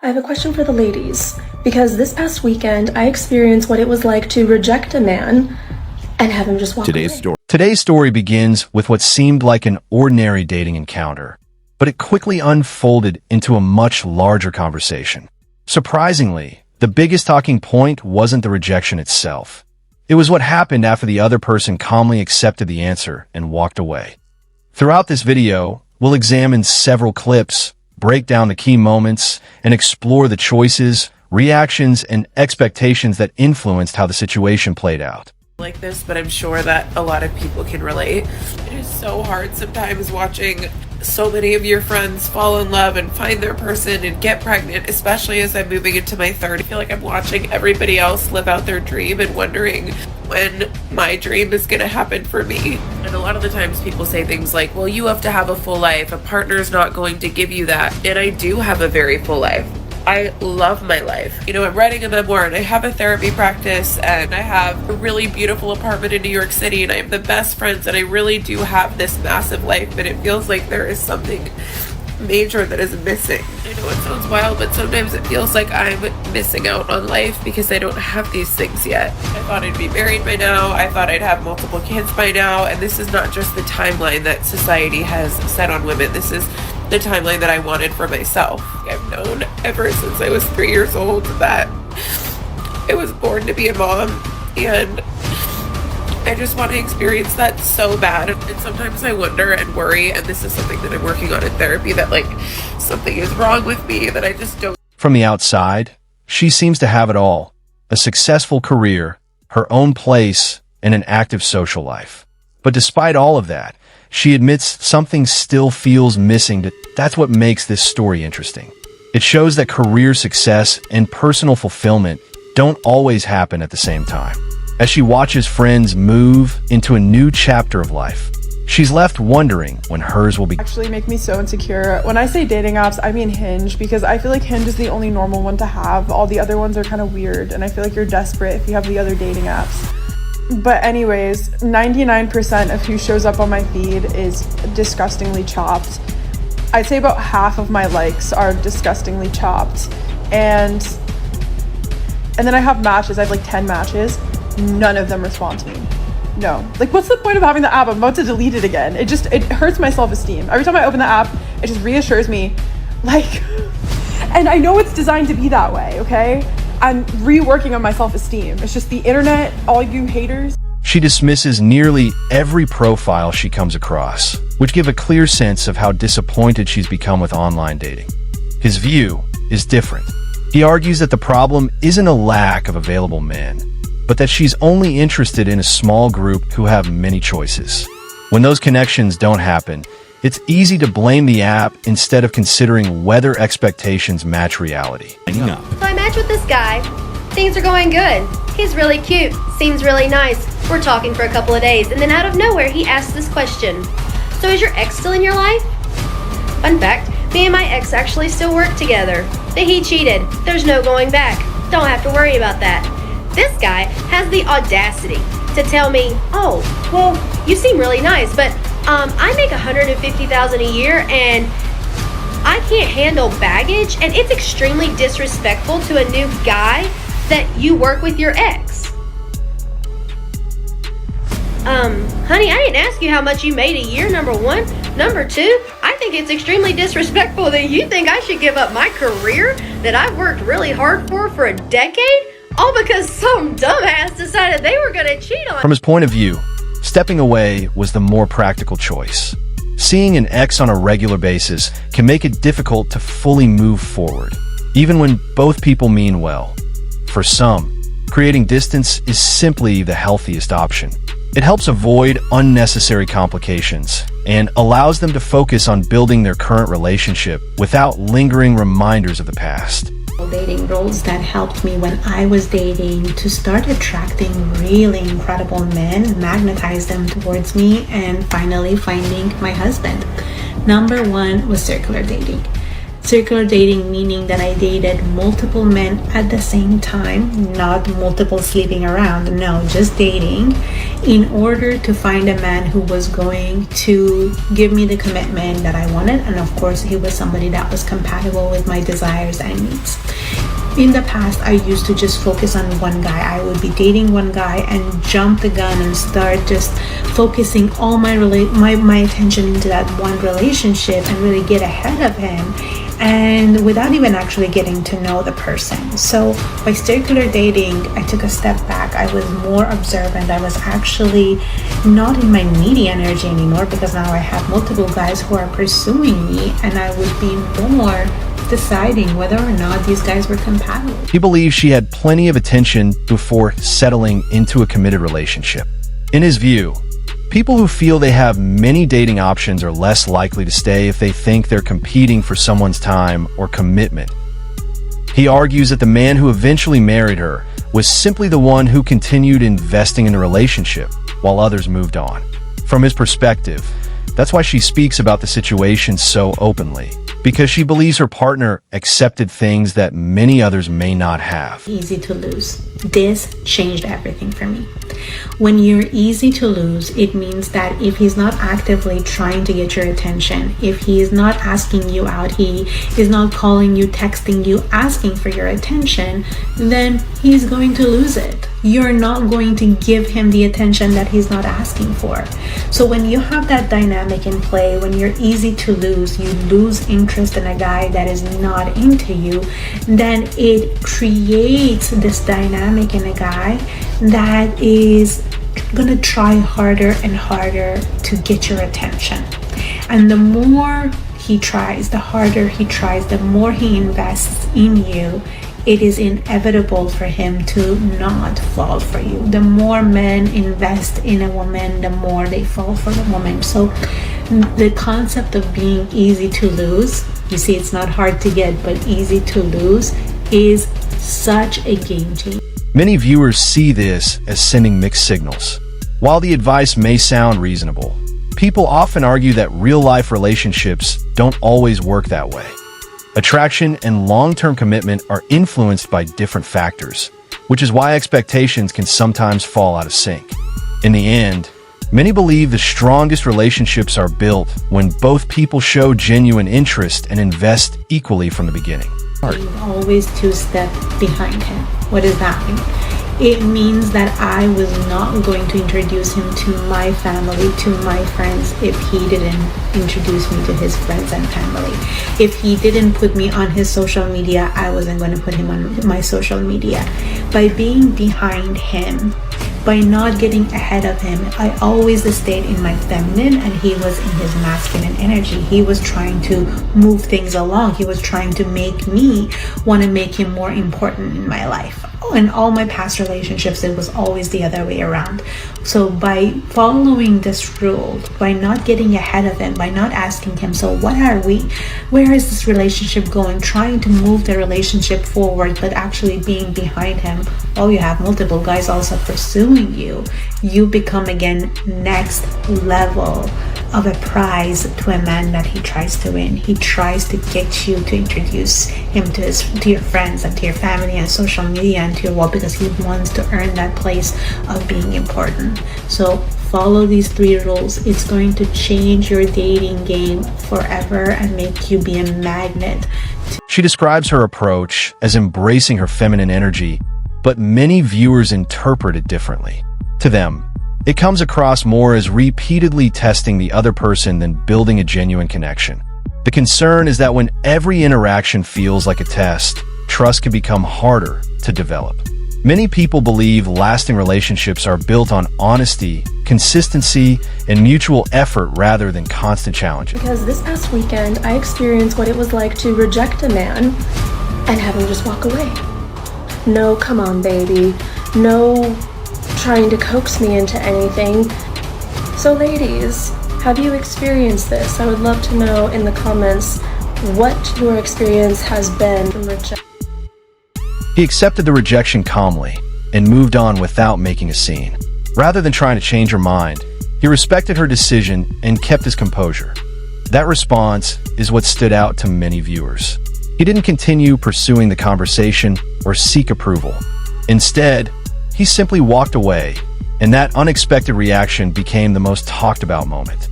I have a question for the ladies, because this past weekend I experienced what it was like to reject a man and have him just walk away. Today's story begins with what seemed like an ordinary dating encounter, but it quickly unfolded into a much larger conversation. Surprisingly, the biggest talking point wasn't the rejection itself. It was what happened after the other person calmly accepted the answer and walked away. Throughout this video, we'll examine several clips, break down the key moments, and explore the choices, reactions, and expectations that influenced how the situation played out. Like this, but I'm sure that a lot of people can relate. It is so hard sometimes watching so many of your friends fall in love and find their person and get pregnant, especially as I'm moving into my 30s. I feel like I'm watching everybody else live out their dream and wondering when my dream is going to happen for me. And a lot of the times people say things like, well, you have to have a full life. A partner's not going to give you that. And I do have a very full life. I love my life. You know, I'm writing a memoir and I have a therapy practice and I have a really beautiful apartment in New York City and I have the best friends and I really do have this massive life, but it feels like there is something major that is missing. I know it sounds wild, but sometimes it feels like I'm missing out on life because I don't have these things yet. I thought I'd be married by now. I thought I'd have multiple kids by now. And this is not just the timeline that society has set on women. This is the timeline that I wanted for myself. I've known ever since I was 3 years old that I was born to be a mom, and I just want to experience that so bad. And sometimes I wonder and worry, and this is something that I'm working on in therapy, that like something is wrong with me, that I just don't. From the outside, she seems to have it all: a successful career, her own place, and an active social life. But despite all of that, she admits something still feels missing. That's what makes this story interesting. It shows that career success and personal fulfillment don't always happen at the same time. As she watches friends move into a new chapter of life, she's left wondering when hers will be. Actually make me so insecure. When I say dating apps, I mean Hinge, because I feel like Hinge is the only normal one to have. All the other ones are kind of weird, and I feel like you're desperate if you have the other dating apps. But anyways, 99% of who shows up on my feed is disgustingly chopped. I'd say about half of my likes are disgustingly chopped. And then I have matches. I have like 10 matches. None of them respond to me. No. Like, what's the point of having the app? I'm about to delete it again. It hurts my self-esteem. Every time I open the app, it just reassures me, like, and I know it's designed to be that way, okay? I'm reworking on my self-esteem. It's just the internet, all you haters. She dismisses nearly every profile she comes across, which give a clear sense of how disappointed she's become with online dating. His view is different. He argues that the problem isn't a lack of available men, but that she's only interested in a small group who have many choices. When those connections don't happen, it's easy to blame the app instead of considering whether expectations match reality. So I matched with this guy. Things are going good. He's really cute. Seems really nice. We're talking for a couple of days, and then out of nowhere, he asks this question. So is your ex still in your life? Fun fact, me and my ex actually still work together. But he cheated. There's no going back. Don't have to worry about that. This guy has the audacity to tell me, oh, well, you seem really nice, but I make $150,000 a year and I can't handle baggage, and it's extremely disrespectful to a new guy that you work with your ex. Honey, I didn't ask you how much you made a year, number one. Number two, I think it's extremely disrespectful that you think I should give up my career that I've worked really hard for a decade, all because some dumbass decided they were gonna cheat on. From his point of view, stepping away was the more practical choice. Seeing an ex on a regular basis can make it difficult to fully move forward, even when both people mean well. For some, creating distance is simply the healthiest option. It helps avoid unnecessary complications and allows them to focus on building their current relationship without lingering reminders of the past. Dating roles that helped me when I was dating to start attracting really incredible men, magnetize them towards me, and finally finding my husband. Number one was circular dating. Circular dating meaning that I dated multiple men at the same time, not multiple sleeping around, no, just dating, in order to find a man who was going to give me the commitment that I wanted. And of course, he was somebody that was compatible with my desires and needs. In the past, I used to just focus on one guy. I would be dating one guy and jump the gun and start just focusing all my attention into that one relationship and really get ahead of him, and without even actually getting to know the person. So by circular dating, I took a step back. I was more observant. I was actually not in my needy energy anymore, because now I have multiple guys who are pursuing me, and I would be more deciding whether or not these guys were compatible. He believes she had plenty of attention before settling into a committed relationship. In his view, people who feel they have many dating options are less likely to stay if they think they're competing for someone's time or commitment. He argues that the man who eventually married her was simply the one who continued investing in the relationship while others moved on. From his perspective, that's why she speaks about the situation so openly, because she believes her partner accepted things that many others may not have. Easy to lose. This changed everything for me. When you're easy to lose, it means that if he's not actively trying to get your attention, if he is not asking you out, he is not calling you, texting you, asking for your attention, then he's going to lose it. You're not going to give him the attention that he's not asking for. So when you have that dynamic in play, when you're easy to lose, you lose interest in a guy that is not into you, then it creates this dynamic in a guy that is gonna try harder and harder to get your attention. And the more he tries, the harder he tries, the more he invests in you, it is inevitable for him to not fall for you. The more men invest in a woman, the more they fall for the woman. So the concept of being easy to lose, you see, it's not hard to get, but easy to lose is such a game changer. Many viewers see this as sending mixed signals. While the advice may sound reasonable, people often argue that real-life relationships don't always work that way. Attraction and long-term commitment are influenced by different factors, which is why expectations can sometimes fall out of sync. In the end, many believe the strongest relationships are built when both people show genuine interest and invest equally from the beginning. Being always two steps behind him. What does that mean? It means that I was not going to introduce him to my family, to my friends, if he didn't introduce me to his friends and family. If he didn't put me on his social media, I wasn't going to put him on my social media. By being behind him, by not getting ahead of him, I always stayed in my feminine and he was in his masculine energy. He was trying to move things along. He was trying to make me want to make him more important in my life. In all my past relationships, it was always the other way around. So by following this rule, by not getting ahead of him, by not asking him, so what are we? Where is this relationship going? Trying to move the relationship forward, but actually being behind him. Oh, you have multiple guys also pursuing you. You become again next level of a prize to a man that he tries to win. He tries to get you to introduce him to your friends and to your family and social media and to your world, because he wants to earn that place of being important. So follow these 3 rules. It's going to change your dating game forever and make you be a magnet. She describes her approach as embracing her feminine energy, but many viewers interpret it differently. To them, it comes across more as repeatedly testing the other person than building a genuine connection. The concern is that when every interaction feels like a test, trust can become harder to develop. Many people believe lasting relationships are built on honesty, consistency, and mutual effort rather than constant challenges. Because this past weekend, I experienced what it was like to reject a man and have him just walk away. No, come on, baby. No trying to coax me into anything. So ladies, have you experienced this? I would love to know in the comments what your experience has been from rejection. He accepted the rejection calmly and moved on without making a scene. Rather than trying to change her mind, he respected her decision and kept his composure. That response is what stood out to many viewers. He didn't continue pursuing the conversation or seek approval. Instead, he simply walked away, and that unexpected reaction became the most talked about moment.